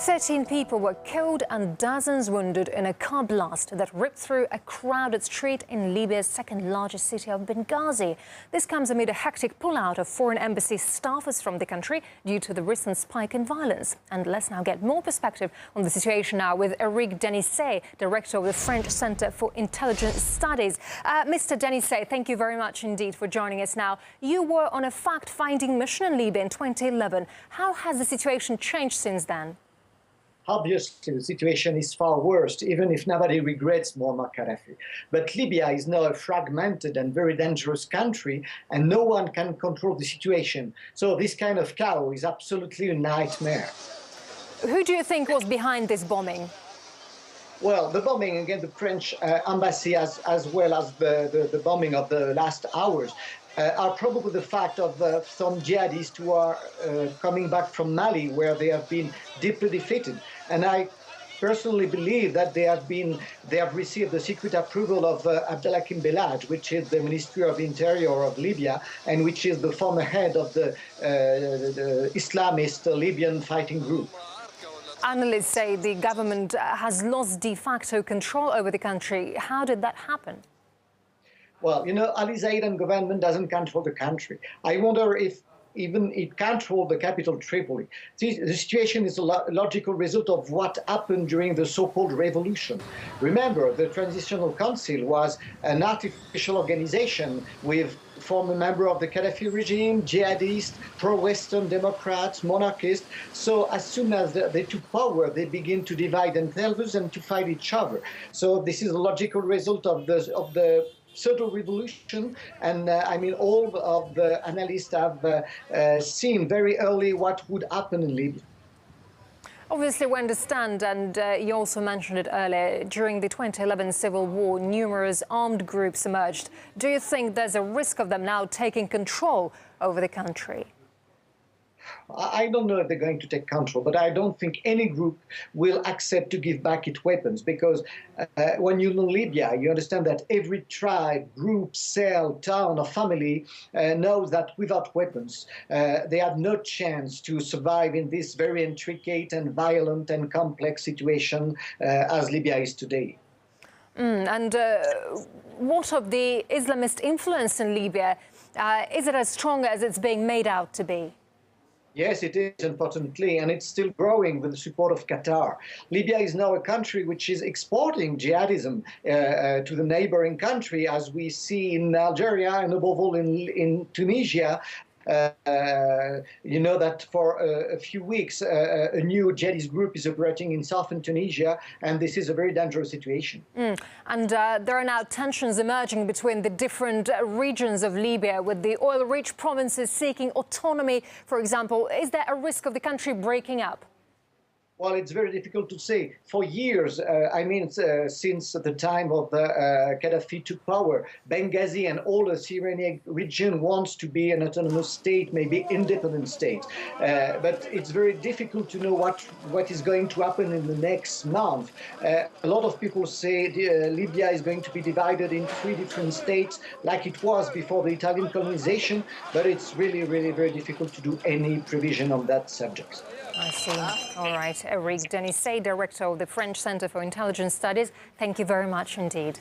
13 people were killed and dozens wounded in a car blast that ripped through a crowded street in Libya's second-largest city of Benghazi. This comes amid a hectic pullout of foreign embassy staffers from the country due to the recent spike in violence. And let's now get more perspective on the situation now with Eric Denisset, director of the French Centre for Intelligence Studies. Mr. Denisset, thank you very much indeed for joining us now. You were on a fact-finding mission in Libya in 2011. How has the situation changed since then? Obviously, the situation is far worse, even if nobody regrets Muammar Gaddafi. But Libya is now a fragmented and very dangerous country, and no one can control the situation. So this kind of chaos is absolutely a nightmare. Who do you think was behind this bombing? Well, the bombing against the French embassy, as well as the bombing of the last hours, are probably the fact of some jihadists who are coming back from Mali, where they have been deeply defeated. And I personally believe that they have received the secret approval of Abdelhakim Belhaj, which is the Ministry of Interior of Libya, and which is the former head of the Islamist Libyan fighting group. Analysts say the government has lost de facto control over the country. How did that happen? Well, you know, Ali Zaidan government doesn't control the country. I wonder if even it controls the capital, Tripoli. The situation is a logical result of what happened during the so-called revolution. Remember, the Transitional Council was an artificial organization with former member of the Gaddafi regime, jihadists, pro-Western Democrats, monarchists. So as soon as they took power, they begin to divide themselves and to fight each other. So this is a logical result of the pseudo-revolution, and I mean, all of the analysts have seen very early what would happen in Libya. Obviously, we understand, and you also mentioned it earlier, during the 2011 civil war, numerous armed groups emerged. Do you think there's a risk of them now taking control over the country? I don't know if they're going to take control, but I don't think any group will accept to give back its weapons, because when you know Libya, you understand that every tribe, group, cell, town or family knows that without weapons, they have no chance to survive in this very intricate and violent and complex situation as Libya is today. What of the Islamist influence in Libya? Is it as strong as it's being made out to be? Yes, it is, unfortunately, and it's still growing with the support of Qatar. Libya is now a country which is exporting jihadism to the neighboring country, as we see in Algeria and above all in Tunisia. You know that for a few weeks, a new jihadist group is operating in southern Tunisia, and this is a very dangerous situation. And there are now tensions emerging between the different regions of Libya, with the oil-rich provinces seeking autonomy, for example. Is there a risk of the country breaking up? Well, it's very difficult to say. For years, since the time of Gaddafi took power, Benghazi and all the Syrian region wants to be an autonomous state, maybe independent state. But it's very difficult to know what is going to happen in the next month. A lot of people say Libya is going to be divided in 3 different states, like it was before the Italian colonization, but it's really, really very difficult to do any prevision on that subject. I see. All right. Eric Denisset, director of the French Centre for Intelligence Studies, thank you very much indeed.